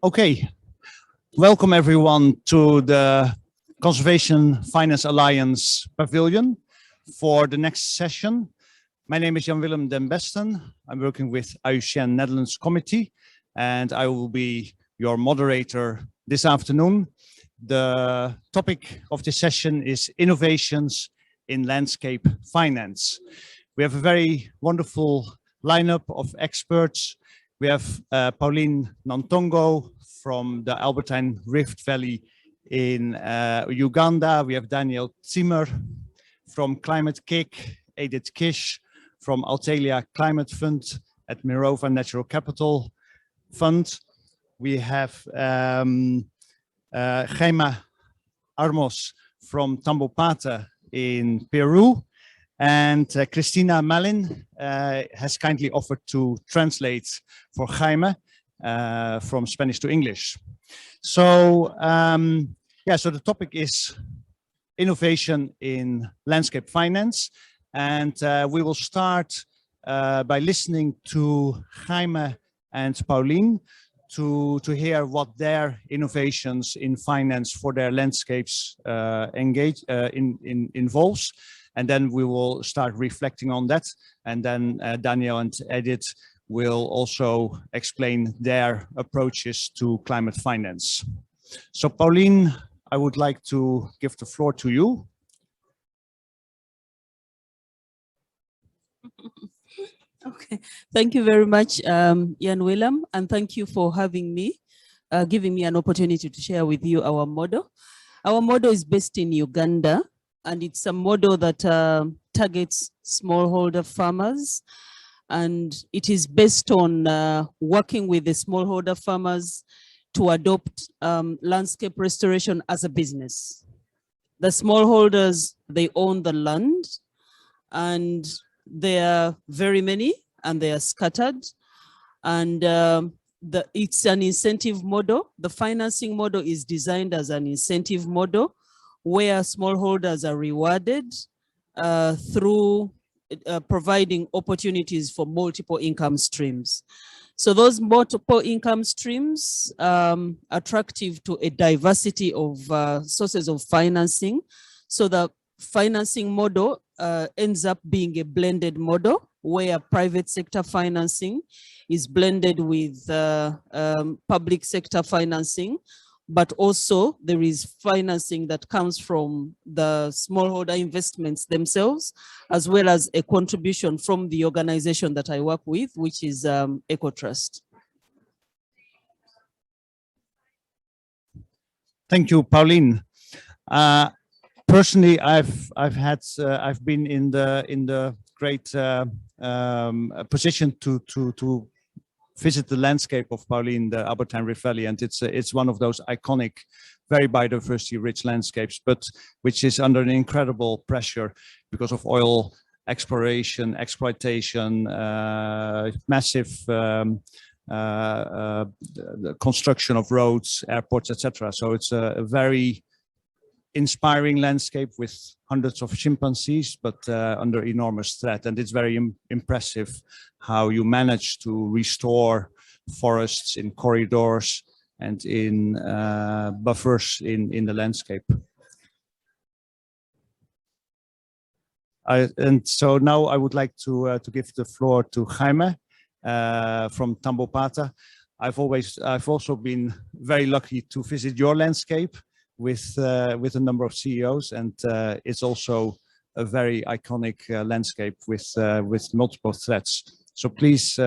Okay, welcome everyone to the Conservation Finance Alliance Pavilion for the next session. My name is Jan-Willem den Besten. I'm working with IUCN Netherlands Committee, and I will be your moderator this afternoon. The topic of this session is innovations in landscape finance. We have a very wonderful lineup of experts. We have Pauline Nantongo from the Alberta Valley in Uganda. We have Daniel Zimmer from Climate Kick, Edith Kish from Altalia Climate Fund at Mirova Natural Capital Fund. We have Jaime Armos from Tambopata in Peru. And Cristina Malin has kindly offered to translate for Jaime from Spanish to English. So, so the topic is innovation in landscape finance. And we will start by listening to Jaime and Pauline to hear what their innovations in finance for their landscapes involves. And then we will start reflecting on that. And then Daniel and Edith will also explain their approaches to climate finance. So Pauline, I would like to give the floor to you. Okay, thank you very much, Jan-Willem, and thank you for having me, giving me an opportunity to share with you our model. Our model is based in Uganda, and it's a model that targets smallholder farmers. And it is based on working with the smallholder farmers to adopt landscape restoration as a business. The smallholders, they own the land, and there are very many, and they are scattered. And it's an incentive model. The financing model is designed as an incentive model, where smallholders are rewarded through providing opportunities for multiple income streams. So those multiple income streams are attractive to a diversity of sources of financing. So the financing model ends up being a blended model, where private sector financing is blended with public sector financing. But also there is financing that comes from the smallholder investments themselves, as well as a contribution from the organization that I work with, which is EcoTrust. Thank you, Pauline. Personally, I've been in the great position to visit the landscape of Pauline, the Alberta Valley, and it's one of those iconic, very biodiversity-rich landscapes, but which is under an incredible pressure because of oil exploration, exploitation, massive construction of roads, airports, etc. So it's a very inspiring landscape with hundreds of chimpanzees, but under enormous threat. And it's very impressive how you manage to restore forests in corridors and in buffers in the landscape. And so now I would like to give the floor to Jaime from Tambopata. I've also been very lucky to visit your landscape with a number of CEOs, and it's also a very iconic landscape with multiple threats. So please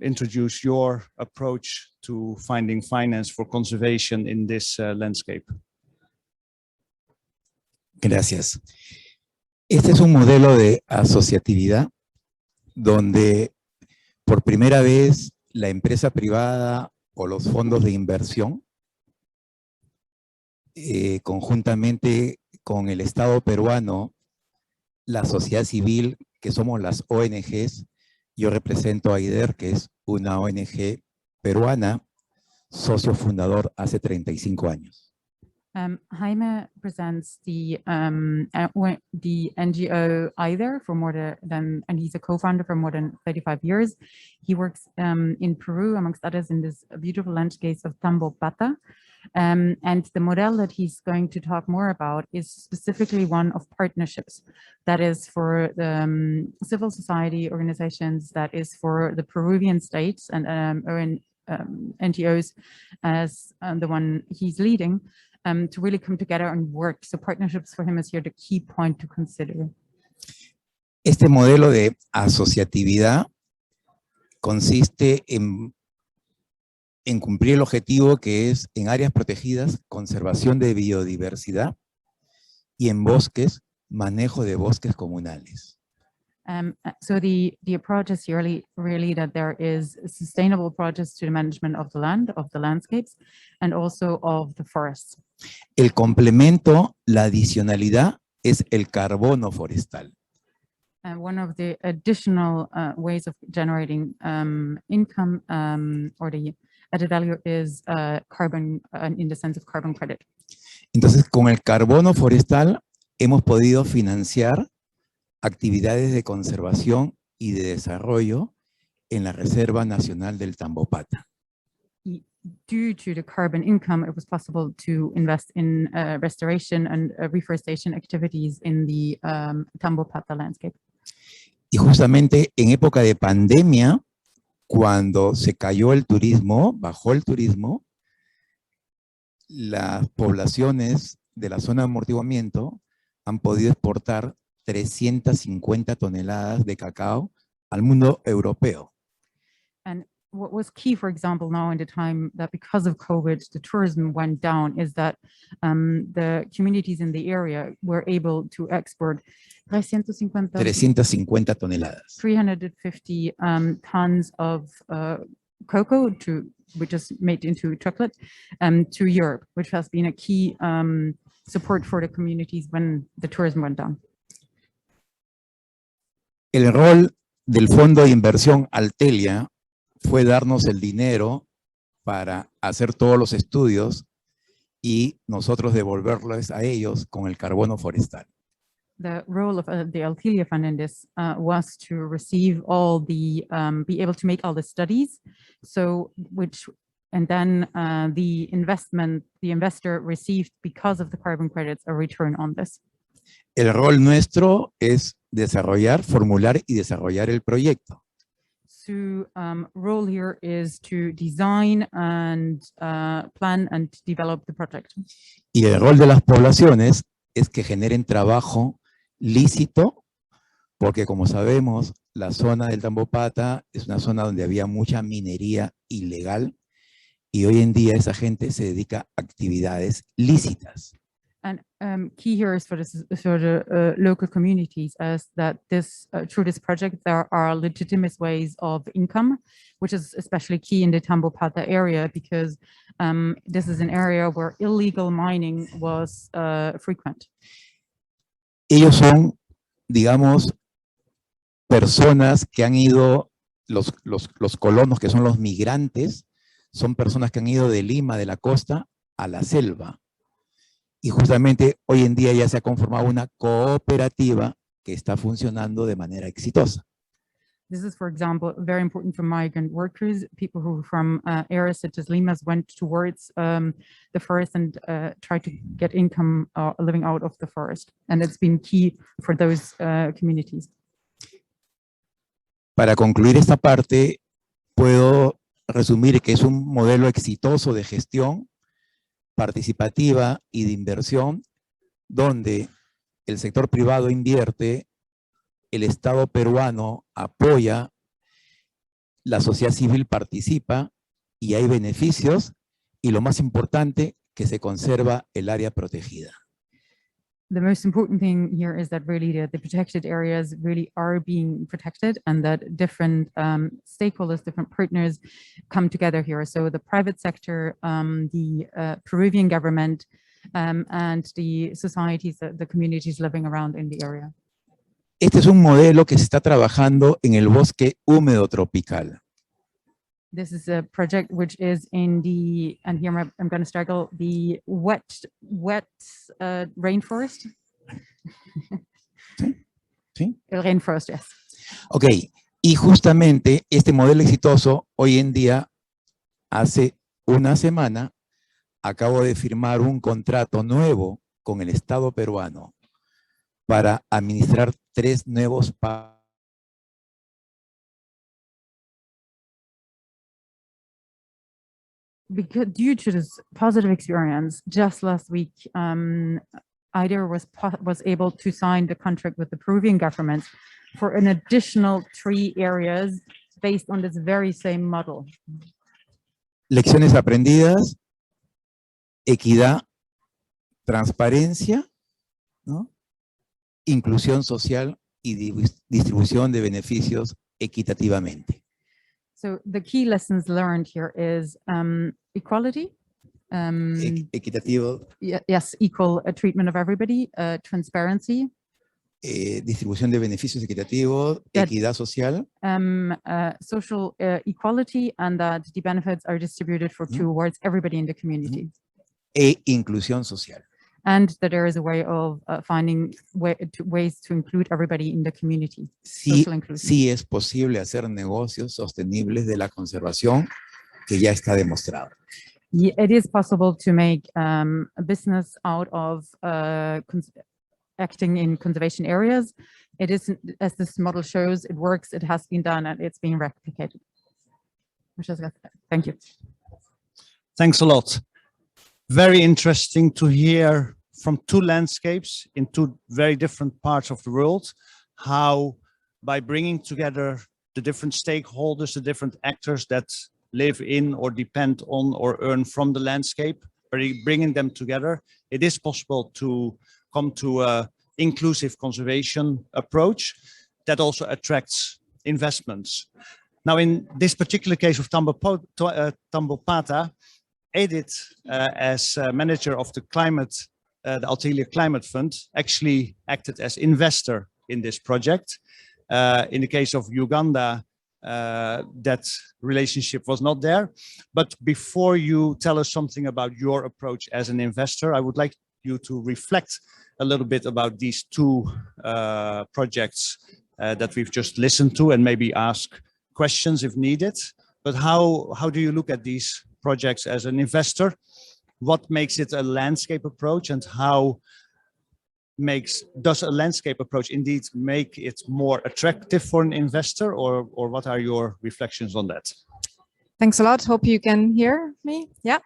introduce your approach to finding finance for conservation in this landscape. Gracias. Este es un modelo de asociatividad donde por primera vez la empresa privada o los fondos de inversión conjuntamente con el Estado peruano, la sociedad civil, que somos las ONGs. Yo represento a IDER, que es una ONG peruana, socio fundador hace 35 años. Jaime presents the NGO either for more than, and he's a co-founder for more than 35 years. He works in Peru, amongst others, in this beautiful landscapes of Tambopata. And the model that he's going to talk more about is specifically one of partnerships. That is for the civil society organizations, that is for the Peruvian states and NGOs as the one he's leading. To really come together and work. So partnerships for him is here the key point to consider. Este modelo de asociatividad consiste en cumplir el objetivo que es en áreas protegidas, conservación de biodiversidad y en bosques, manejo de bosques comunales. So the approach is really that there is sustainable approaches to the management of the land, of the landscapes, and also of the forests. El complemento, la adicionalidad, es el carbono forestal. And one of the additional ways of generating income or the added value is carbon, in the sense of carbon credit. Entonces, con el carbono forestal hemos podido financiar actividades de conservación y de desarrollo en la Reserva Nacional del Tambopata. Due to the carbon income, it was possible to invest in restoration and reforestation activities in the Tambopata landscape. Y justamente en época de pandemia, cuando se cayó el turismo, bajó el turismo, las poblaciones de la zona de amortiguamiento han podido exportar 350 toneladas de cacao al mundo europeo. And what was key, for example, now in the time that because of COVID, the tourism went down, is that the communities in the area were able to export 350 toneladas. 350 tons of cocoa, which is made into chocolate, to Europe, which has been a key support for the communities when the tourism went down. El rol del Fondo de Inversión Altelia fue darnos el dinero para hacer todos los estudios y nosotros devolverles a ellos con el carbono forestal. The role of the Altelia Fund in this was to receive all the, be able to make all the studies, and then the investor received, because of the carbon credits, a return on this. El rol nuestro es desarrollar, formular y desarrollar el proyecto. So role here is to design and plan and develop the project. Y el rol de las poblaciones es que generen trabajo lícito, porque como sabemos, la zona del Tambopata es una zona donde había mucha minería ilegal y hoy en día esa gente se dedica a actividades lícitas. And key here is for the local communities, as that through this project there are legitimate ways of income, which is especially key in the Tambopata area, because this is an area where illegal mining was frequent. Ellos son, digamos, personas que han ido, los colonos que son los migrantes, son personas que han ido de Lima, de la costa, a la selva. Y justamente hoy en día ya se ha conformado una cooperativa que está funcionando de manera exitosa. This is, for example, very important for migrant workers, people who from areas such as Limas went towards the forest and tried to get income living out of the forest. And it's been key for those communities. Para concluir esta parte, puedo resumir que es un modelo exitoso de gestión participativa y de inversión, donde el sector privado invierte, el Estado peruano apoya, la sociedad civil participa y hay beneficios, y lo más importante, que se conserva el área protegida. The most important thing here is that really the protected areas really are being protected, and that different stakeholders, different partners come together here. So the private sector, the Peruvian government, and the societies, the communities living around in the area. Este es un modelo que se está trabajando en el bosque húmedo tropical. This is a project which is in the, and here I'm going to struggle, the wet rainforest. ¿Sí? El rainforest, yes. Ok, y justamente este modelo exitoso hoy en día, hace una semana, acabo de firmar un contrato nuevo con el Estado peruano para administrar 3 nuevos Because due to this positive experience, just last week, IDER was able to sign the contract with the Peruvian government for an additional 3 areas based on this very same model. lecciones aprendidas, equidad, transparencia, ¿no? Inclusión social y distribución de beneficios equitativamente. So the key lessons learned here is equality. Equitativo, Yes, equal treatment of everybody, transparency, distribución de beneficios equitativos, equidad social. social equality, and that the benefits are distributed towards everybody in the community. E inclusión social. And that there is a way of finding ways to include everybody in the community. Sí, Social inclusion. sí es posible hacer negocios sostenibles de la conservación, que ya está demostrado. Yeah, it is possible to make a business out of acting in conservation areas. It is, as this model shows, it works, it has been done, and it's being replicated. Thank you. Thanks a lot. Very interesting to hear from 2 landscapes in 2 very different parts of the world, how by bringing together the different stakeholders, the different actors that live in or depend on or earn from the landscape, bringing them together, it is possible to come to an inclusive conservation approach that also attracts investments. Now, in this particular case of Tambopata, Edith, as manager of the the Altelia Climate Fund, actually acted as investor in this project. In the case of Uganda, that relationship was not there. But before you tell us something about your approach as an investor, I would like you to reflect a little bit about these 2 projects that we've just listened to, and maybe ask questions if needed. But how do you look at these projects as an investor? What makes it a landscape approach, and does a landscape approach indeed make it more attractive for an investor, or what are your reflections on that? Thanks a lot. Hope you can hear me. Yeah,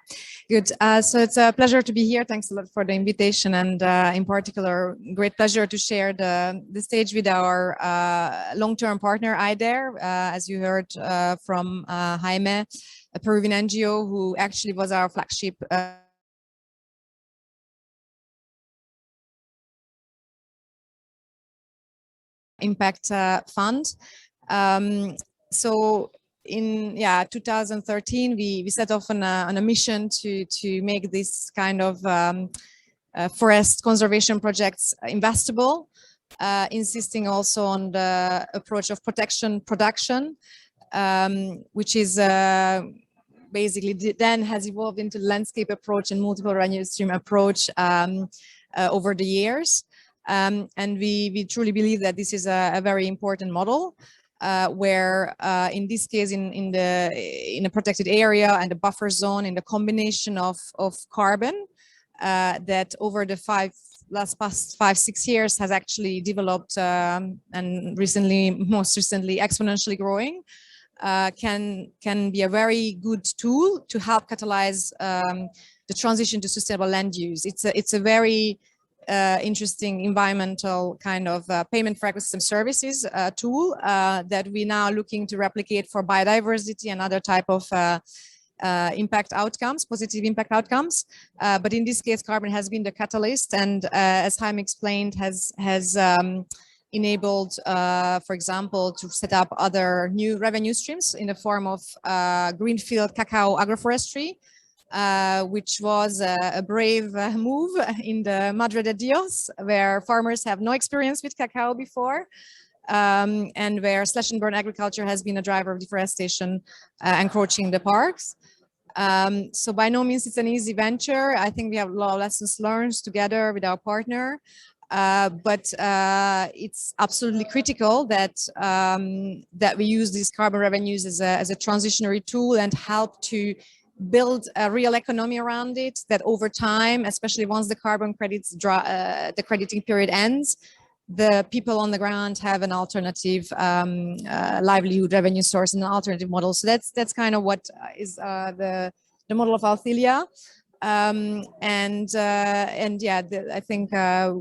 good. So it's a pleasure to be here. Thanks a lot for the invitation, and in particular, great pleasure to share the stage with our long-term partner, IDER, as you heard from Jaime, a Peruvian NGO who actually was our flagship impact fund. So in 2013, we set off on a mission to make this kind of forest conservation projects investable, insisting also on the approach of protection production, which is basically then has evolved into landscape approach and multiple revenue stream approach over the years. And we truly believe that this is a very important model, where in this case in a protected area and a buffer zone, in the combination of carbon that over the past 5-6 years has actually developed and most recently exponentially growing, can be a very good tool to help catalyze the transition to sustainable land use. It's a very interesting environmental kind of payment for ecosystem services tool that we now looking to replicate for biodiversity and other type of impact outcomes, positive impact outcomes. But in this case, carbon has been the catalyst, and as Jaime explained, has enabled, for example, to set up other new revenue streams in the form of greenfield cacao agroforestry, which was a brave move in the Madre de Dios, where farmers have no experience with cacao before. and where slash and burn agriculture has been a driver of deforestation, encroaching the parks. So by no means it's an easy venture. I think we have a lot of lessons learned together with our partner, but it's absolutely critical that that we use these carbon revenues as a transitionary tool and help to build a real economy around it, that over time, especially once the carbon credits the crediting period ends, the people on the ground have an alternative livelihood revenue source and an alternative model. So that's kind of what is the model of Althelia. And yeah, I think as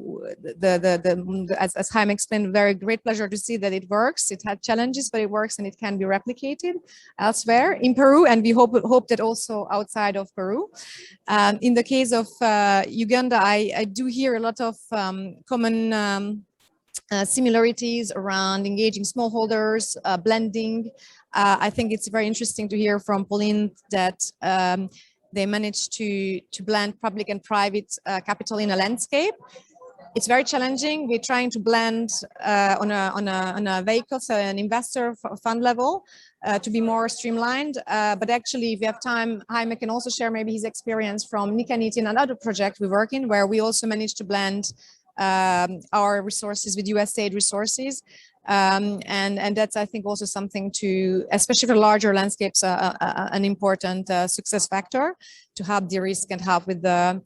Jaime explained, very great pleasure to see that it works. It had challenges, but it works and it can be replicated elsewhere in Peru, and we hope that also outside of Peru. In the case of Uganda, I do hear a lot of common similarities around engaging smallholders, blending. I think it's very interesting to hear from Pauline that they managed to blend public and private capital in a landscape. It's very challenging. We're trying to blend on a vehicle, so an investor fund level, to be more streamlined. But actually, if we have time, Jaime can also share maybe his experience from Nikaniti and another project we work in, where we also managed to blend our resources with USAID resources. And that's, I think, also something to, especially for larger landscapes, an important success factor to help de-risk and help with the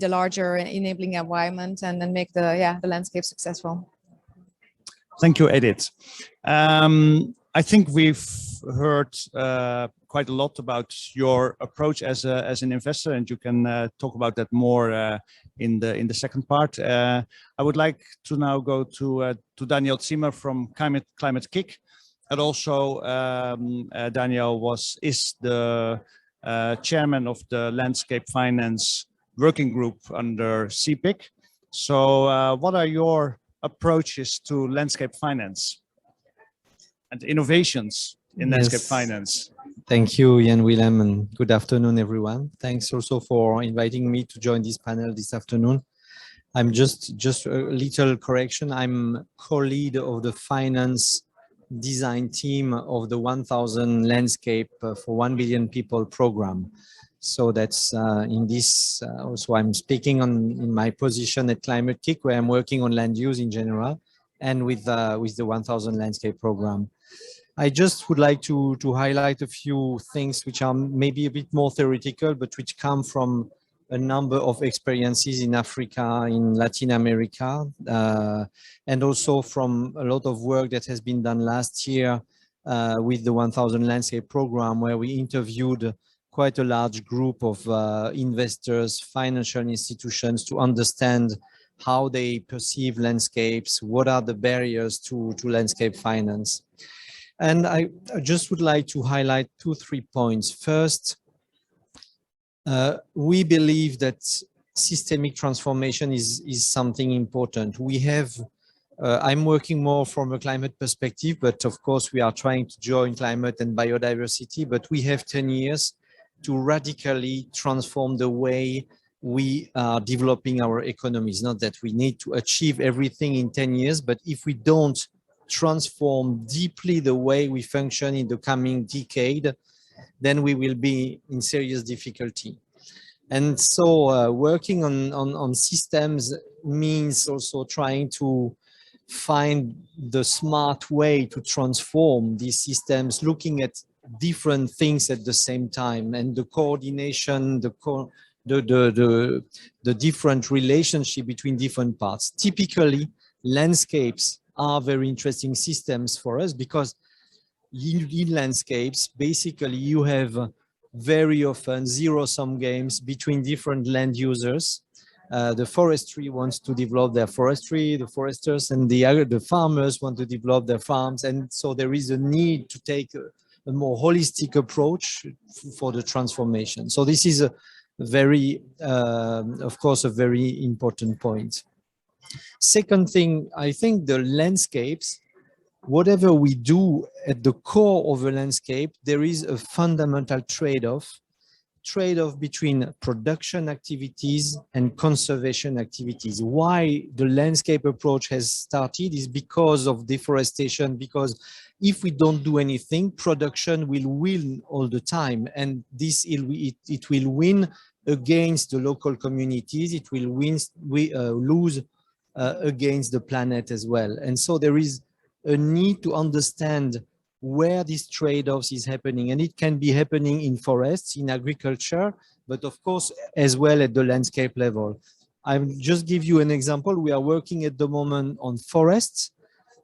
larger enabling environment and then make the landscape successful. Thank you, Edith. I think we've heard quite a lot about your approach as an investor, and you can talk about that more in the second part. I would like to now go to Daniel Zimmer from Climate Kick, and also Daniel is the chairman of the Landscape Finance Working Group under CPIC. So what are your approaches to landscape finance and innovations in landscape finance? Thank you, Jan-Willem, and good afternoon, everyone. Thanks also for inviting me to join this panel this afternoon. I'm just a little correction. I'm co-lead of the finance design team of the 1000 Landscape for 1 Billion People program. So that's in this, also I'm speaking in my position at Climate Kick, where I'm working on land use in general, and with the 1000 Landscape program. I just would like to highlight a few things which are maybe a bit more theoretical, but which come from a number of experiences in Africa, in Latin America, and also from a lot of work that has been done last year with the 1000 Landscape program, where we interviewed quite a large group of investors, financial institutions, to understand how they perceive landscapes, what are the barriers to landscape finance. And I just would like to highlight 2-3 points. First, we believe that systemic transformation is something important. We have, I'm working more from a climate perspective, but of course we are trying to join climate and biodiversity, but we have 10 years to radically transform the way we are developing our economies. Not that we need to achieve everything in 10 years, but if we don't transform deeply the way we function in the coming decade, then we will be in serious difficulty. And so working on systems means also trying to find the smart way to transform these systems, looking at different things at the same time, and the coordination, the different relationship between different parts. Typically, landscapes are very interesting systems for us, because in landscapes, basically you have very often zero-sum games between different land users. The forestry wants to develop their forestry, the foresters and the farmers want to develop their farms. And so there is a need to take a more holistic approach for the transformation. So this is a very, of course, a very important point. Second thing, I think the landscapes, whatever we do at the core of a landscape, there is a fundamental trade-off trade-off between production activities and conservation activities. Why the landscape approach has started is because of deforestation, because if we don't do anything, production will win all the time, and it will win against the local communities. It will lose against the planet as well. And so there is a need to understand where this trade-offs is happening, and it can be happening in forests, in agriculture, but of course as well at the landscape level. I'll just give you an example. We are working at the moment on forests,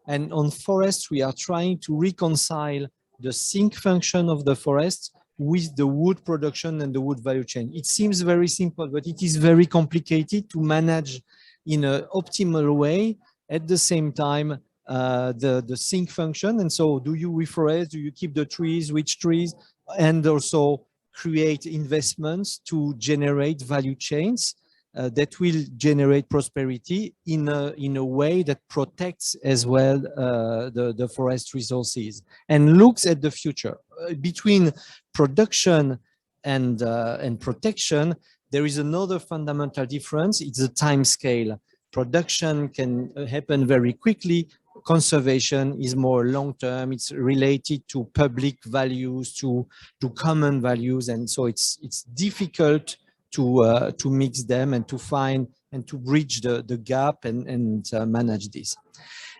and on forests we are trying to reconcile the sink function of the forest with the wood production and the wood value chain. It seems very simple, but it is very complicated to manage in an optimal way at the same time the sink function. And so do you reforest, do you keep the trees, which trees, and also create investments to generate value chains that will generate prosperity in a way that protects as well the forest resources and looks at the future. Between production and protection, there is another fundamental difference. It's the time scale. Production can happen very quickly. Conservation is more long-term. It's related to public values, to common values, and so it's difficult to mix them and to find and to bridge the gap and manage this.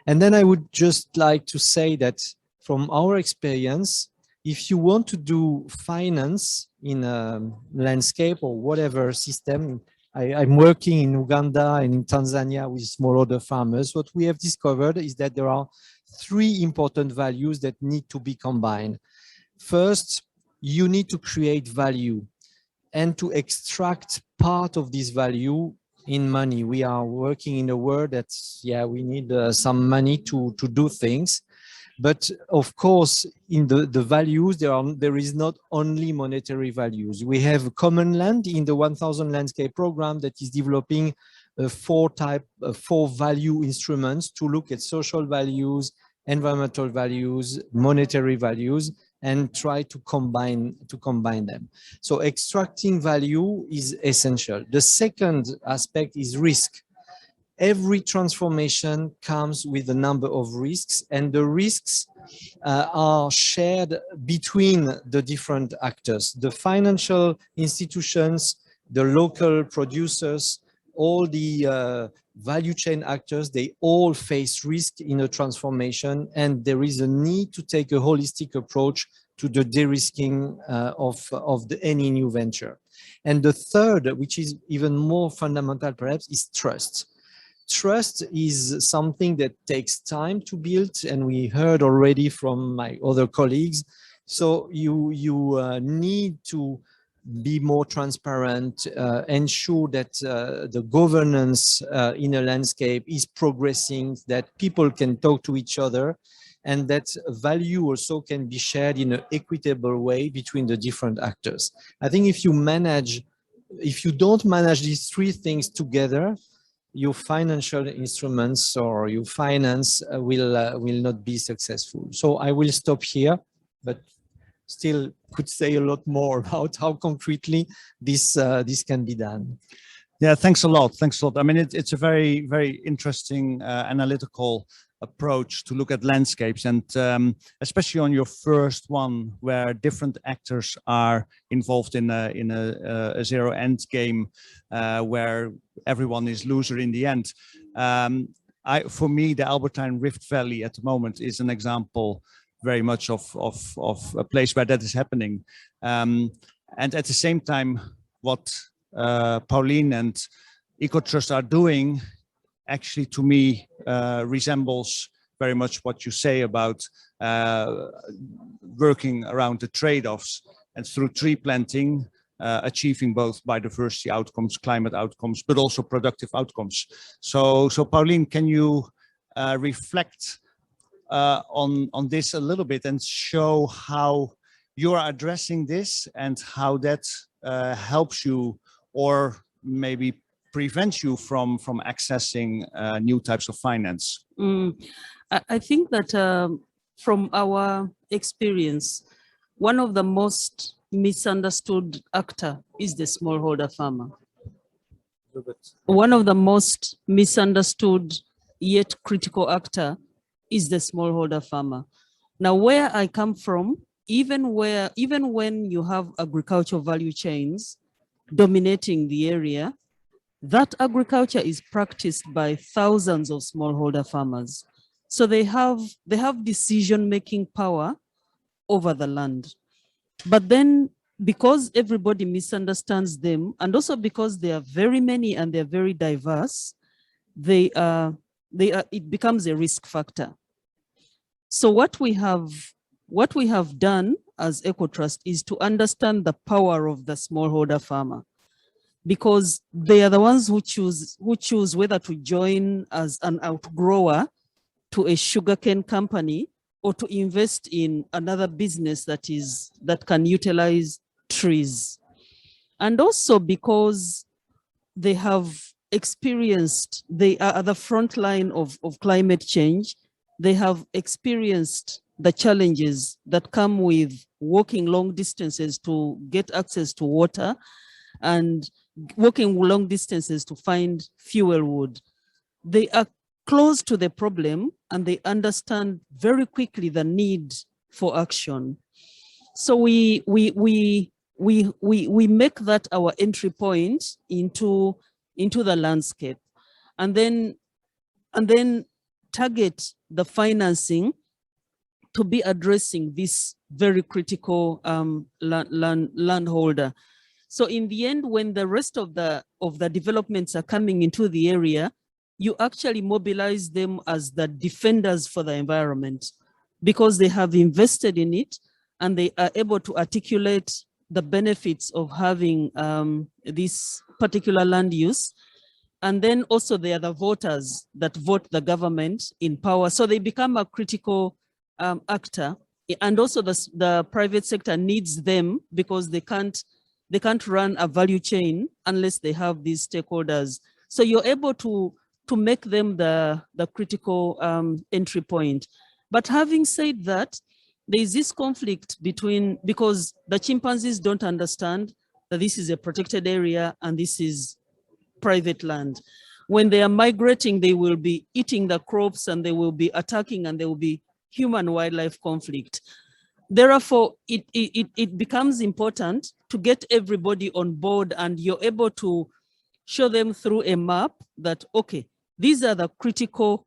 And then I would just like to say that from our experience, if you want to do finance in a landscape or whatever system, I'm working in Uganda and in Tanzania with smallholder farmers. What we have discovered is that there are three important values that need to be combined. First, you need to create value and to extract part of this value in money. We are working in a world that, yeah, we need some money to do things. But of course, in the values, there is not only monetary values. We have Commonland in the 1000 landscape program that is developing four value instruments to look at social values, environmental values, monetary values, and try to combine them. So extracting value is essential. The second aspect is risk. Every transformation comes with a number of risks, and the risks are shared between the different actors, the financial institutions, the local producers, all the value chain actors. They all face risk in a transformation, and there is a need to take a holistic approach to the de-risking of any new venture. And the third, which is even more fundamental perhaps, is trust. Trust is something that takes time to build, and we heard already from my other colleagues. So you need to be more transparent, ensure that the governance in a landscape is progressing, that people can talk to each other, and that value also can be shared in an equitable way between the different actors. I think if you don't manage these three things together, your financial instruments or your finance will not be successful. So I will stop here, but still could say a lot more about how concretely this can be done. Yeah, thanks a lot. Thanks a lot. I mean, it's a very, very interesting analytical approach to look at landscapes, and especially on your first one, where different actors are involved in a zero-end game, where everyone is loser in the end. For me, the Alberta Rift Valley at the moment is an example very much of a place where that is happening. And at the same time, what Pauline and EcoTrust are doing actually, to me, resembles very much what you say about working around the trade-offs, and through tree planting, achieving both biodiversity outcomes, climate outcomes, but also productive outcomes. So Pauline, can you reflect on this a little bit and show how you are addressing this and how that helps you, or maybe prevents you from accessing new types of finance? I think that from our experience, one of the most misunderstood actor is the smallholder farmer. One of the most misunderstood yet critical actor is the smallholder farmer. Now, where I come from, even when you have agricultural value chains dominating the area, that agriculture is practiced by thousands of smallholder farmers. So they have decision-making power over the land. But then, because everybody misunderstands them, and also because they are very many and they're very diverse, it becomes a risk factor. So what we have done as EcoTrust is to understand the power of the smallholder farmer, because they are the ones who choose whether to join as an outgrower to a sugarcane company or to invest in another business that can utilize trees. And also because they have experienced, they are at the front line of climate change, they have experienced the challenges that come with walking long distances to get access to water and walking long distances to find fuel wood. They are close to the problem and they understand very quickly the need for action. So we make that our entry point into the landscape, and then target the financing to be addressing this very critical landholder. So in the end, when the rest of the developments are coming into the area, you actually mobilize them as the defenders for the environment, because they have invested in it and they are able to articulate the benefits of having this particular land use. And then also they are the voters that vote the government in power. So they become a critical actor. And also the private sector needs them, because they can't run a value chain unless they have these stakeholders. So you're able to make them the critical entry point. But having said that, there is this conflict because the chimpanzees don't understand that this is a protected area and this is private land. When they are migrating, they will be eating the crops and they will be attacking, and there will be human-wildlife conflict. Therefore, it becomes important to get everybody on board, and you're able to show them through a map that, okay, these are the critical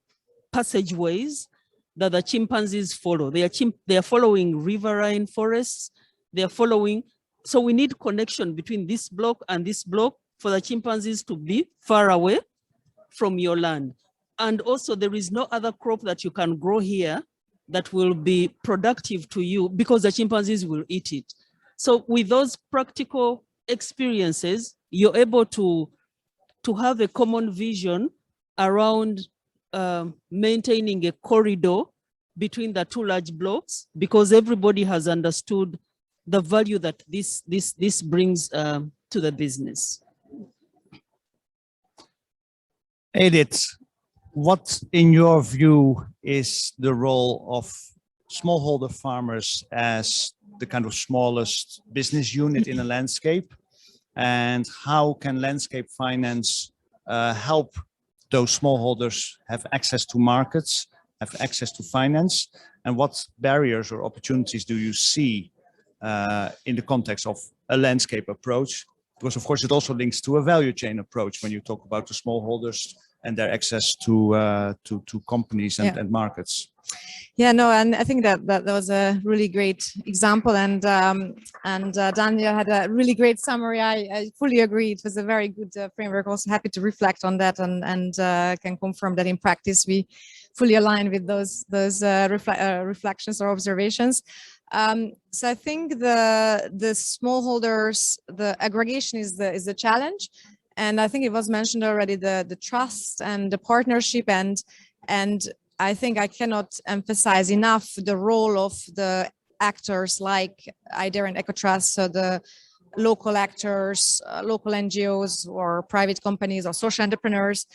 passageways that the chimpanzees follow. They are following riverine forests. They are following, so we need connection between this block and this block for the chimpanzees to be far away from your land. And also there is no other crop that you can grow here that will be productive to you, because the chimpanzees will eat it. So with those practical experiences, you're able to have a common vision around maintaining a corridor between the two large blocks, because everybody has understood the value that this brings to the business. Edith, what in your view is the role of smallholder farmers as the kind of smallest business unit in a landscape, and how can landscape finance help those smallholders have access to markets, have access to finance, and what barriers or opportunities do you see in the context of a landscape approach? Because of course it also links to a value chain approach when you talk about the smallholders and their access to companies and markets. Yeah, no, and I think that was a really great example, and Daniel had a really great summary. I fully agree. It was a very good framework. Also happy to reflect on that, and can confirm that in practice we fully align with those reflections or observations. So I think the smallholders, the aggregation is the challenge, and I think it was mentioned already, the trust and the partnership, and I think I cannot emphasize enough the role of the actors like IDER and EcoTrust, so the local actors, local NGOs or private companies or social entrepreneurs,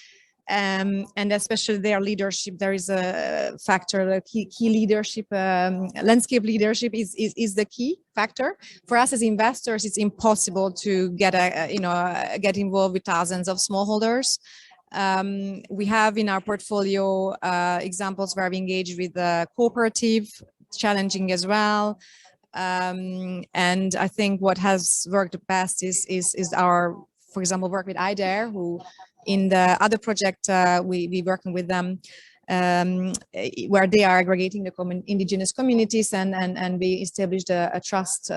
and especially their leadership. There is a factor, the key leadership, landscape leadership is the key factor. For us as investors, it's impossible to get get involved with thousands of smallholders. We have in our portfolio examples where we engage with the cooperative, challenging as well. And I think what has worked the best is our, for example, work with IDARE, who in the other project we working with them, where they are aggregating the indigenous communities, and we established a trust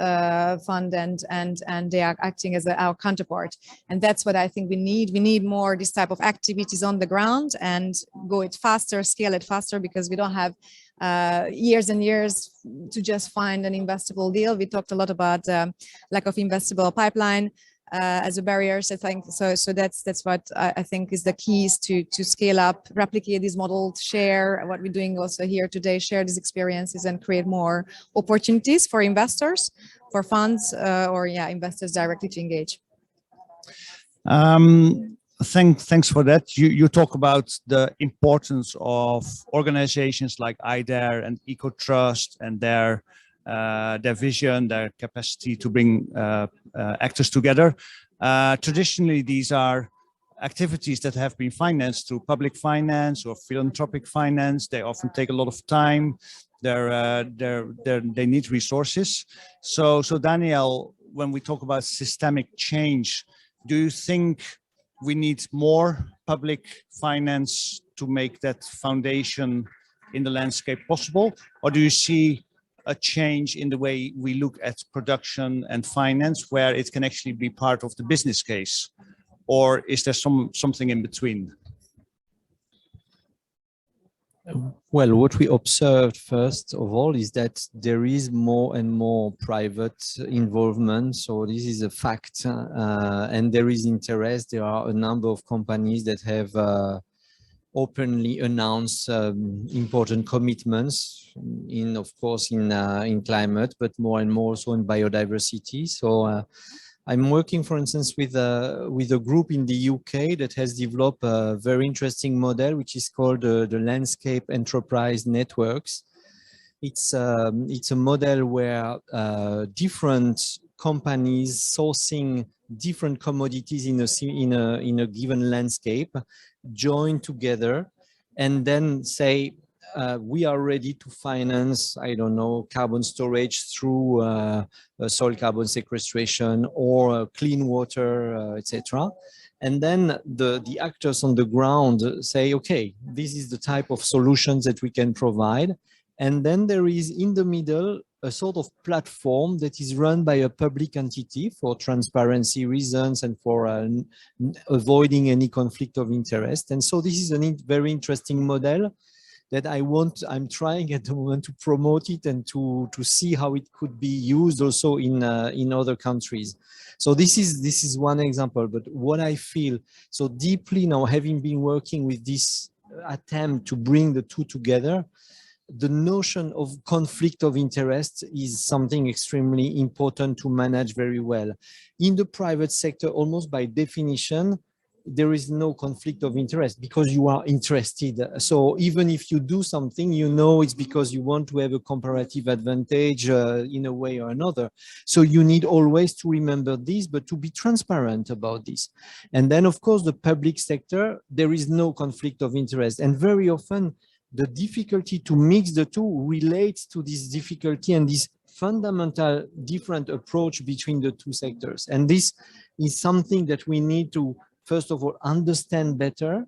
fund, and they are acting as our counterpart. And that's what I think we need. We need more this type of activities on the ground, and go it faster, scale it faster, because we don't have years and years to just find an investable deal. We talked a lot about lack of investable pipeline as a barrier. So that's what I think is the keys to scale up, replicate this model, share what we're doing also here today, share these experiences, and create more opportunities for investors, for funds, or investors directly to engage. Thanks for that. You talk about the importance of organizations like IDARE and EcoTrust and their vision, their capacity to bring actors together. Traditionally, these are activities that have been financed through public finance or philanthropic finance. They often take a lot of time. They need resources. So Daniel, when we talk about systemic change, do you think we need more public finance to make that foundation in the landscape possible? Or do you see a change in the way we look at production and finance, where it can actually be part of the business case? Or is there something in between? Well, what we observed first of all is that there is more and more private involvement. So this is a fact, and there is interest. There are a number of companies that have openly announced important commitments of course, in climate, but more and more so in biodiversity. So I'm working, for instance, with a group in the UK that has developed a very interesting model, which is called the Landscape Enterprise Networks. It's a model where different companies sourcing different commodities in a given landscape join together and then say, we are ready to finance, I don't know, carbon storage through soil carbon sequestration or clean water, etc. And then the actors on the ground say, okay, this is the type of solutions that we can provide. And then there is in the middle a sort of platform that is run by a public entity for transparency reasons and for avoiding any conflict of interest. And so this is a very interesting model that I'm trying at the moment to promote it and to see how it could be used also in other countries. So this is one example. But what I feel so deeply now, having been working with this attempt to bring the two together, the notion of conflict of interest is something extremely important to manage very well. In the private sector, almost by definition, there is no conflict of interest because you are interested. So even if you do something, you know it's because you want to have a comparative advantage in a way or another. So you need always to remember this, but to be transparent about this. And then, of course, the public sector, there is no conflict of interest. And very often, the difficulty to mix the two relates to this difficulty and this fundamental different approach between the two sectors. And this is something that we need to, first of all, understand better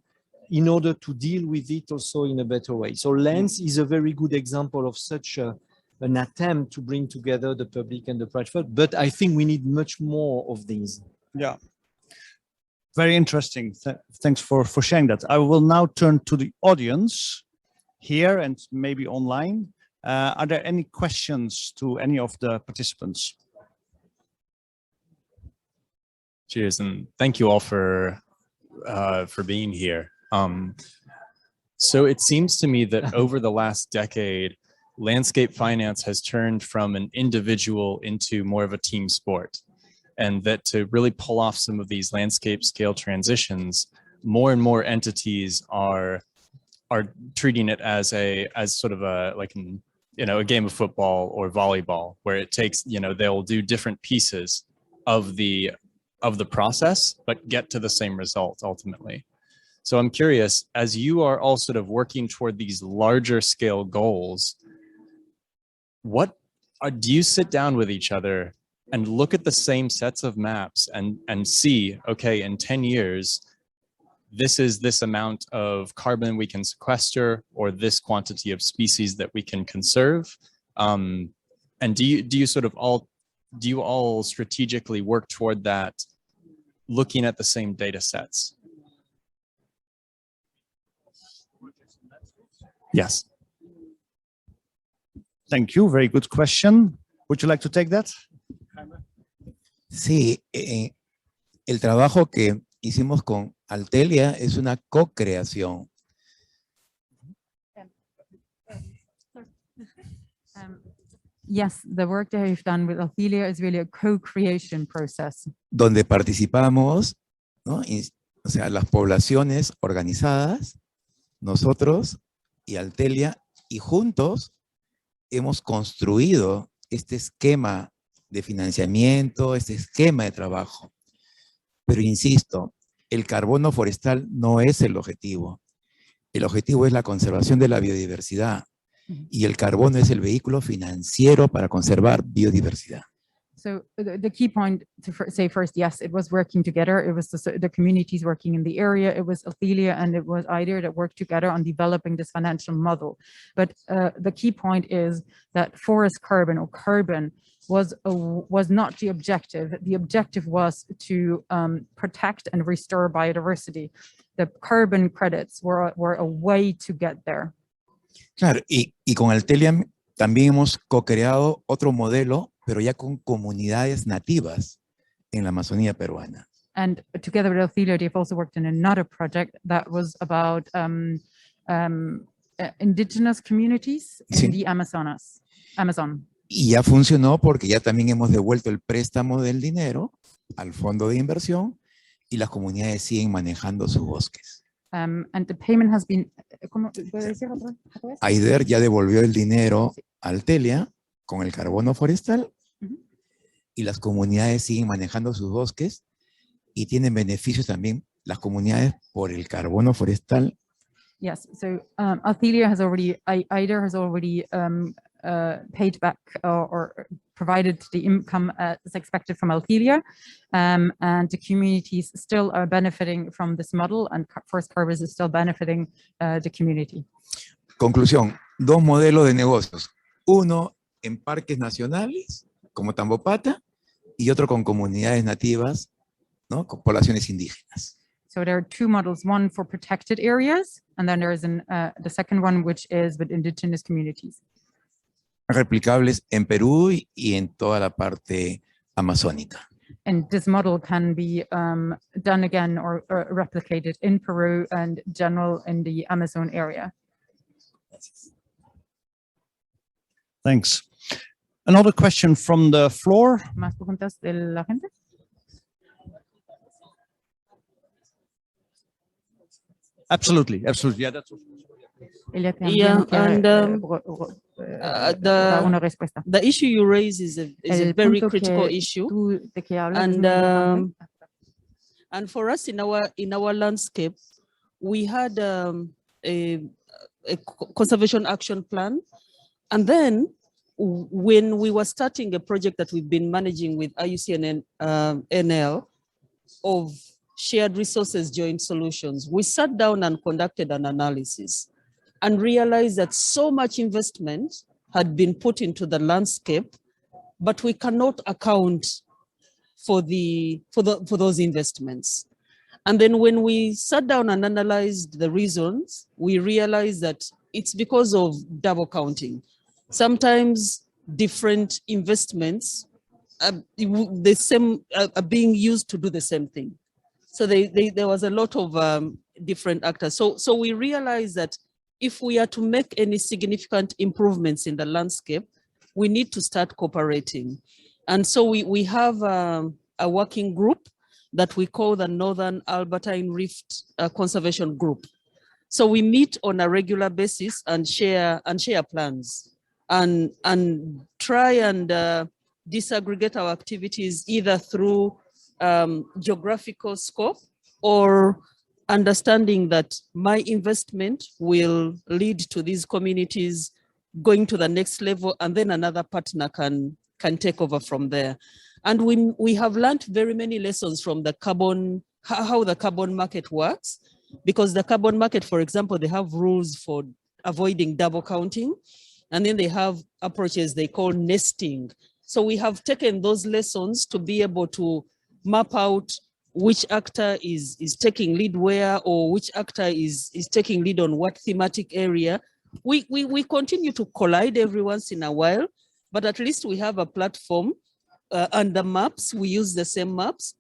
in order to deal with it also in a better way. So LANS is a very good example of such an attempt to bring together the public and the private, but I think we need much more of these. Yeah. Very interesting. Thanks for sharing that. I will now turn to the audience here and maybe online. Are there any questions to any of the participants? Cheers, and thank you all for being here. So it seems to me that over the last decade, landscape finance has turned from an individual into more of a team sport, and that to really pull off some of these landscape scale transitions, more and more entities are treating it as sort of a game of football or volleyball, where it takes, they'll do different pieces of the process, but get to the same result ultimately. So I'm curious, as you are all sort of working toward these larger scale goals, do you sit down with each other and look at the same sets of maps and see, okay, in 10 years, this is this amount of carbon we can sequester, or this quantity of species that we can conserve? And do you all strategically work toward that, looking at the same data sets? Yes. Thank you. Very good question. Would you like to take that? Sí, el trabajo que hicimos con Altelia es una co-creación. Yes, the work that we've done with Althelia is really a co-creation process. Donde participamos, ¿no? O sea, las poblaciones organizadas, nosotros y Altelia, y juntos hemos construido este esquema de financiamiento, este esquema de trabajo. Pero insisto, el carbono forestal no es el objetivo. El objetivo es la conservación de la biodiversidad. Y el carbono es el vehículo financiero para conservar biodiversidad. So the key point to say first, yes, it was working together. It was the communities working in the area. It was Althelia and it was IDER that worked together on developing this financial model. But the key point is that forest carbon or carbon was not the objective. The objective was to protect and restore biodiversity. The carbon credits were a way to get there. Claro, y con Altelia también hemos co-creado otro modelo, pero ya con comunidades nativas en la Amazonía peruana. And together with Althelia, they've also worked in another project that was about indigenous communities in the Amazon. Y ya funcionó porque ya también hemos devuelto el préstamo del dinero al fondo de inversión y las comunidades siguen manejando sus bosques. And the payment has been, ¿cómo puede decir otra vez? IDER ya devolvió el dinero a Altelia con el carbono forestal y las comunidades siguen manejando sus bosques y tienen beneficios también las comunidades por el carbono forestal. Yes, so Althelia has already, IDER has already paid back or provided the income as expected from Althelia, and the communities still are benefiting from this model, and Forest Carbon is still benefiting the community. Conclusión, dos modelos de negocios, uno en parques nacionales como Tambopata y otro con comunidades nativas, ¿no? Con poblaciones indígenas. So there are two models, one for protected areas, and then there is the second one, which is with indigenous communities. Replicables en Perú y en toda la parte amazónica. And this model can be done again or replicated in Peru and general in the Amazon area. Thanks. Another question from the floor. ¿Más preguntas de la gente? Absolutely, absolutely. Yeah, that's Yeah, and the issue you raise is a very critical issue, and for us in our landscape, we had a conservation action plan, and then when we were starting a project that we've been managing with IUCN NL of shared resources joint solutions, we sat down and conducted an analysis and realized that so much investment had been put into the landscape, but we cannot account for those investments. And then when we sat down and analyzed the reasons, we realized that it's because of double counting. Sometimes different investments are being used to do the same thing. So there was a lot of different actors. So we realized that if we are to make any significant improvements in the landscape, we need to start cooperating. And so we have a working group that we call the Northern Albertine Rift Conservation Group. So we meet on a regular basis and share plans and try and disaggregate our activities either through geographical scope or understanding that my investment will lead to these communities going to the next level, and then another partner can take over from there. And we have learned very many lessons from the carbon, how the carbon market works, because the carbon market, for example, they have rules for avoiding double counting, and then they have approaches they call nesting. So we have taken those lessons to be able to map out which actor is taking lead where, or which actor is taking lead on what thematic area. We continue to collide every once in a while, but at least we have a platform and the maps, we use the same maps.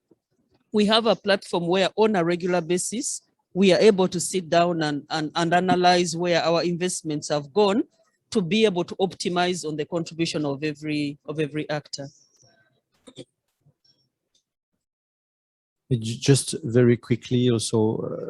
We have a platform where on a regular basis, we are able to sit down and analyze where our investments have gone to be able to optimize on the contribution of every actor. Just very quickly also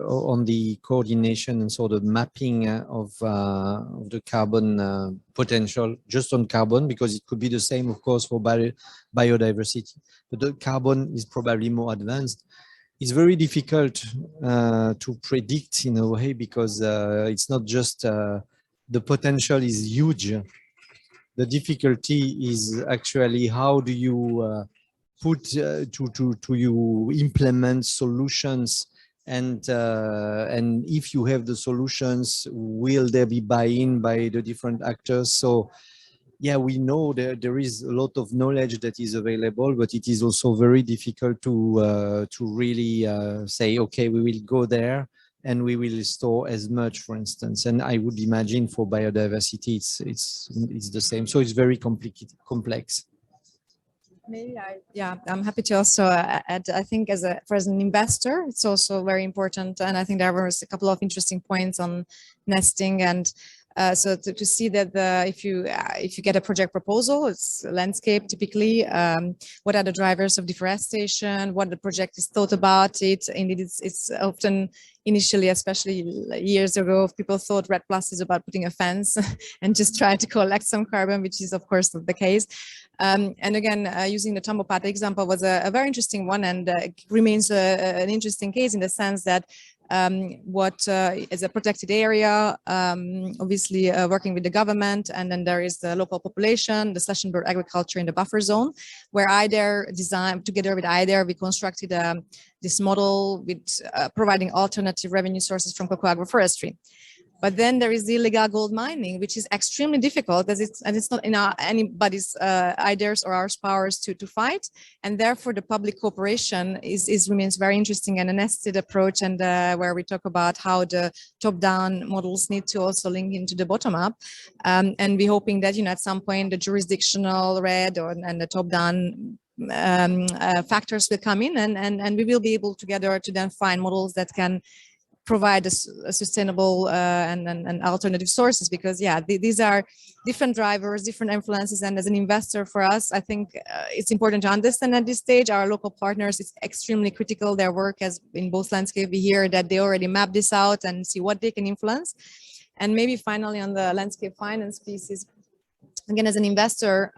on the coordination and sort of mapping of the carbon potential, just on carbon, because it could be the same, of course, for biodiversity, but the carbon is probably more advanced. It's very difficult to predict in a way, because it's not just the potential is huge. The difficulty is actually how do you put to you implement solutions, and if you have the solutions, will there be buy-in by the different actors? So yeah, we know there is a lot of knowledge that is available, but it is also very difficult to really say, okay, we will go there and we will store as much, for instance. And I would imagine for biodiversity, it's the same. So it's very complex. Maybe I'm happy to also add, I think as an investor, it's also very important. And I think there was a couple of interesting points on nesting, and so to see that if you get a project proposal, it's landscape typically, what are the drivers of deforestation, what the project is thought about it. Indeed, it's often initially, especially years ago, people thought REDD+ is about putting a fence and just trying to collect some carbon, which is of course not the case. And again, using the Tambo Pata example was a very interesting one, and remains an interesting case in the sense that what is a protected area, obviously working with the government, and then there is the local population, the slash and burn agriculture in the buffer zone, where IDER designed, together with IDER, we constructed this model with providing alternative revenue sources from cocoa agroforestry. But then there is the illegal gold mining, which is extremely difficult, as it's not in anybody's IDER's or our powers to fight, and therefore the public cooperation remains very interesting, and a nested approach, and where we talk about how the top-down models need to also link into the bottom-up, and we're hoping that at some point the jurisdictional REDD and the top-down factors will come in, and we will be able together to then find models that can provide a sustainable and alternative sources, because these are different drivers, different influences, and as an investor for us, I think it's important to understand at this stage our local partners. It's extremely critical, their work, as in both landscape we hear that they already map this out and see what they can influence. And maybe finally on the landscape finance pieces, again, as an investor,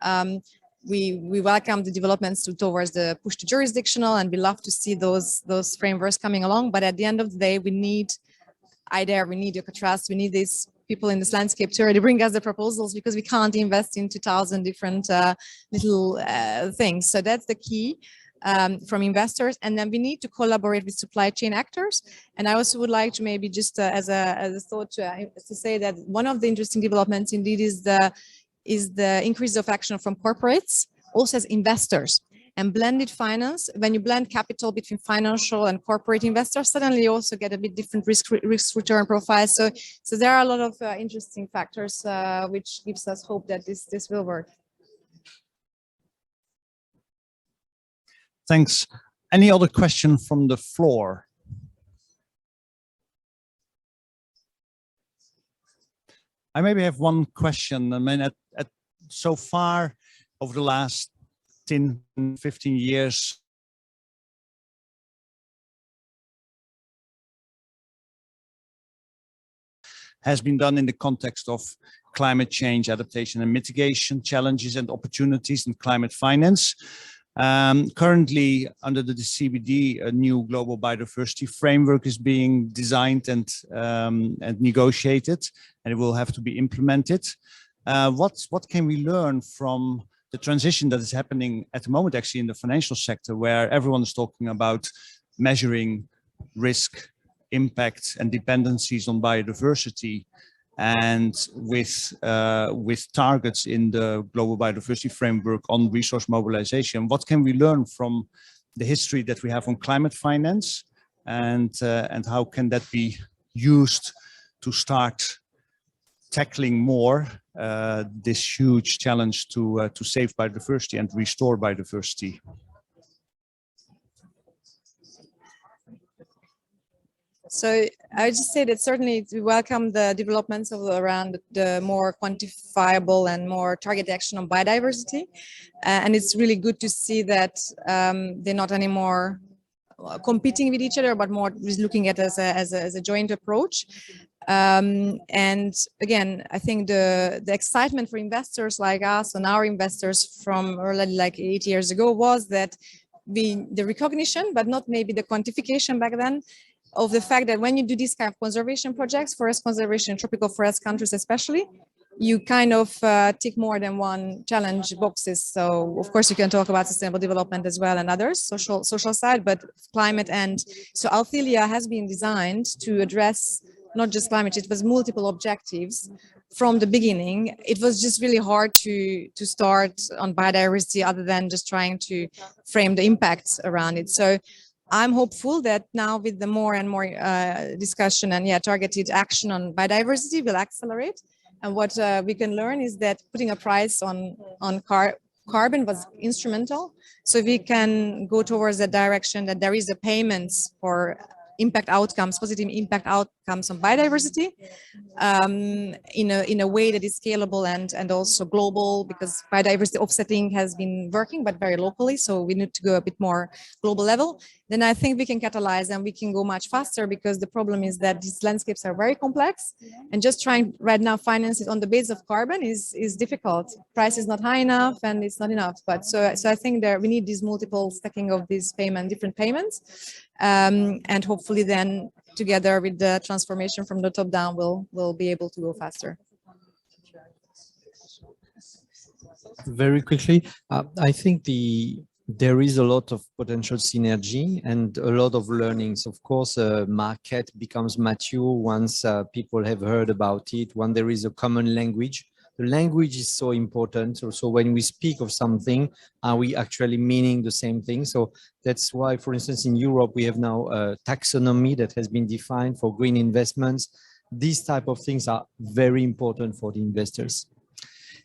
we welcome the developments towards the push to jurisdictional, and we love to see those frameworks coming along. But at the end of the day, we need IDER, we need Trust, we need these people in this landscape to already bring us the proposals, because we can't invest in 2,000 different little things. So that's the key from investors. And then we need to collaborate with supply chain actors. And I also would like to maybe just as a thought to say that one of the interesting developments indeed is the increase of action from corporates, also as investors. And blended finance, when you blend capital between financial and corporate investors, suddenly you also get a bit different risk return profiles. So there are a lot of interesting factors, which gives us hope that this will work. Thanks. Any other question from the floor? I maybe have one question. I mean, so far over the last 10, 15 years, has been done in the context of climate change, adaptation and mitigation, challenges and opportunities in climate finance. Currently, under the CBD, a new global biodiversity framework is being designed and negotiated, and it will have to be implemented. What can we learn from the transition that is happening at the moment, actually, in the financial sector, where everyone is talking about measuring risk, impact, and dependencies on biodiversity, and with targets in the global biodiversity framework on resource mobilization? What can we learn from the history that we have on climate finance, and how can that be used to start tackling more this huge challenge to save biodiversity and restore biodiversity? So I would just say that certainly we welcome the developments of around the more quantifiable and more targeted action on biodiversity. And it's really good to see that they're not anymore competing with each other, but more looking at it as a joint approach. And again, I think the excitement for investors like us and our investors from already like 8 years ago was that the recognition, but not maybe the quantification back then, of the fact that when you do these kind of conservation projects, forest conservation, tropical forest countries especially, you kind of tick more than one challenge boxes. So of course you can talk about sustainable development as well and others, social side, but climate. And so Althelia has been designed to address not just climate, it was multiple objectives from the beginning. It was just really hard to start on biodiversity other than just trying to frame the impacts around it. So I'm hopeful that now with the more and more discussion and targeted action on biodiversity will accelerate. And what we can learn is that putting a price on carbon was instrumental. So we can go towards the direction that there is a payments for impact outcomes, positive impact outcomes on biodiversity in a way that is scalable and also global, because biodiversity offsetting has been working, but very locally. So we need to go a bit more global level. Then I think we can catalyze and we can go much faster, because the problem is that these landscapes are very complex, and just trying right now finance it on the base of carbon is difficult. Price is not high enough and it's not enough. But so I think there we need these multiple stacking of these different payments. And hopefully then together with the transformation from the top down, we'll be able to go faster. Very quickly, I think there is a lot of potential synergy and a lot of learnings. Of course, a market becomes mature once people have heard about it, when there is a common language. The language is so important. So when we speak of something, are we actually meaning the same thing? So that's why, for instance, in Europe, we have now a taxonomy that has been defined for green investments. These type of things are very important for the investors.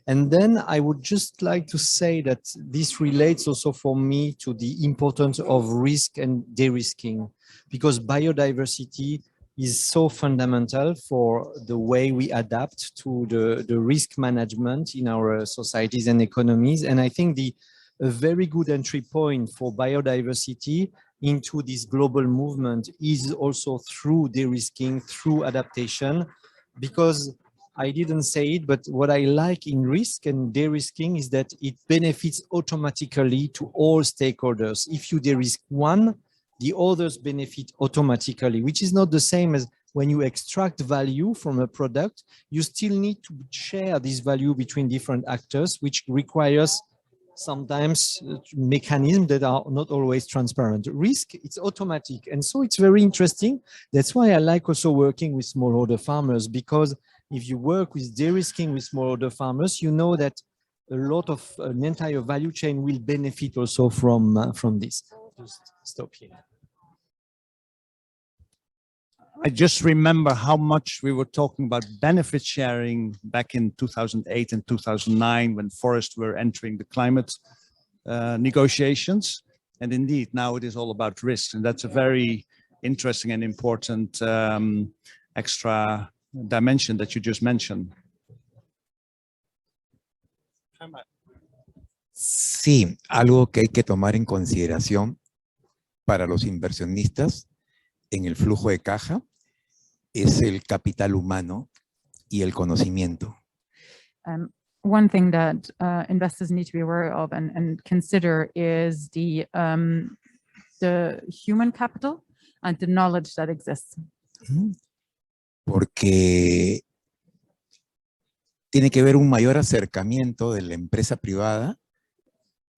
And then I would just like to say that this relates also for me to the importance of risk and de-risking, because biodiversity is so fundamental for the way we adapt to the risk management in our societies and economies. And I think a very good entry point for biodiversity into this global movement is also through de-risking, through adaptation, because I didn't say it, but what I like in risk and de-risking is that it benefits automatically to all stakeholders. If you de-risk one, the others benefit automatically, which is not the same as when you extract value from a product. You still need to share this value between different actors, which requires sometimes mechanisms that are not always transparent. Risk, it's automatic. And so it's very interesting. That's why I like also working with smallholder farmers, because if you work with de-risking with smallholder farmers, you know that a lot of an entire value chain will benefit also from this. Just stop here. I just remember how much we were talking about benefit sharing back in 2008 and 2009 when forests were entering the climate negotiations. And indeed, now it is all about risk. And that's a very interesting and important extra dimension that you just mentioned. Sí, algo que hay que tomar en consideración para los inversionistas en el flujo de caja es el capital humano y el conocimiento. One thing that investors need to be aware of and consider is the human capital and the knowledge that exists. Porque tiene que haber un mayor acercamiento de la empresa privada,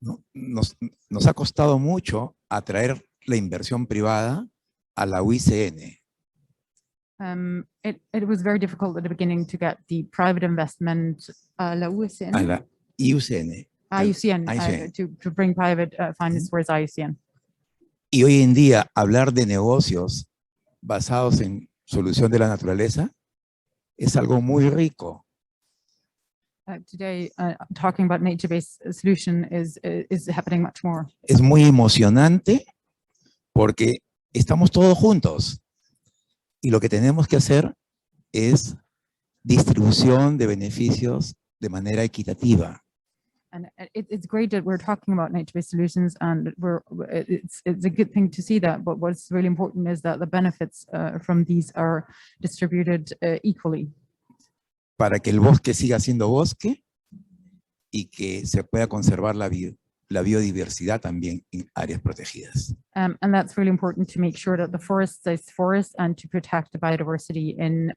¿no? Nos ha costado mucho atraer la inversión privada a la IUCN. It was very difficult at the beginning to get the private investment, la UCN, A la IUCN. IUCN, to bring private finance towards IUCN. Y hoy en día hablar de negocios basados en solución de la naturaleza es algo muy rico. Today, talking about nature-based solution is happening much more. Es muy emocionante porque estamos todos juntos y lo que tenemos que hacer es distribución de beneficios de manera equitativa. And it's great that we're talking about nature-based solutions, and it's a good thing to see that. But what's really important is that the benefits from these are distributed equally. Para que el bosque siga siendo bosque y que se pueda conservar la biodiversidad también en áreas protegidas. And that's really important to make sure that the forest stays forest and to protect the biodiversity in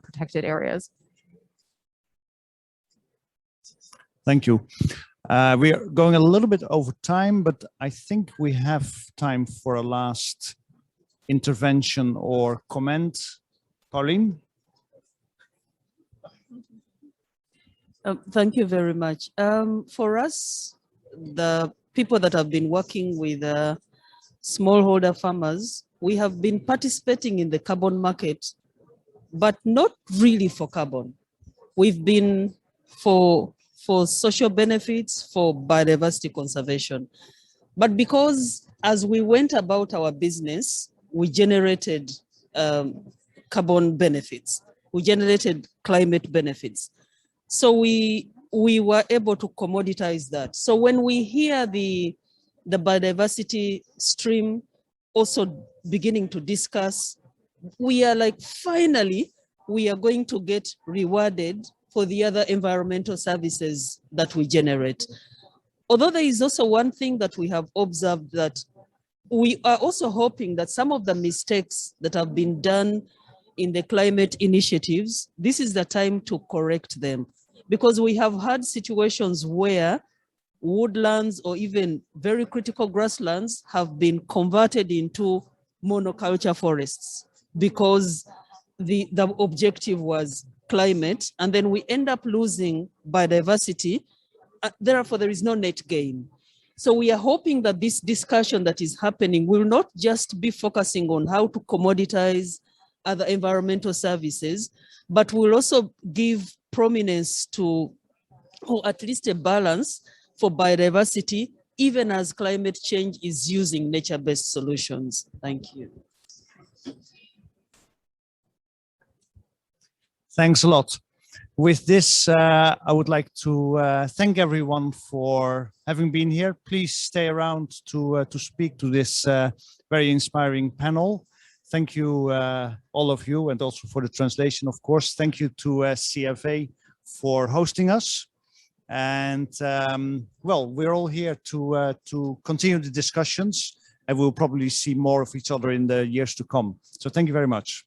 protected areas. Thank you. We are going a little bit over time, but I think we have time for a last intervention or comment. Pauline? Thank you very much. For us, the people that have been working with smallholder farmers, we have been participating in the carbon market, but not really for carbon. We've been for social benefits, for biodiversity conservation. But because as we went about our business, we generated carbon benefits, we generated climate benefits. So we were able to commoditize that. So when we hear the biodiversity stream also beginning to discuss, we are like, finally, we are going to get rewarded for the other environmental services that we generate. Although there is also one thing that we have observed, that we are also hoping that some of the mistakes that have been done in the climate initiatives, this is the time to correct them. Because we have had situations where woodlands or even very critical grasslands have been converted into monoculture forests because the objective was climate, and then we end up losing biodiversity. Therefore, there is no net gain. So we are hoping that this discussion that is happening will not just be focusing on how to commoditize other environmental services, but will also give prominence to, or at least a balance for biodiversity, even as climate change is using nature-based solutions. Thank you. Thanks a lot. With this, I would like to thank everyone for having been here. Please stay around to speak to this very inspiring panel. Thank you, all of you, and also for the translation, of course. Thank you to CFA for hosting us. And well, we're all here to continue the discussions, and we'll probably see more of each other in the years to come. So thank you very much.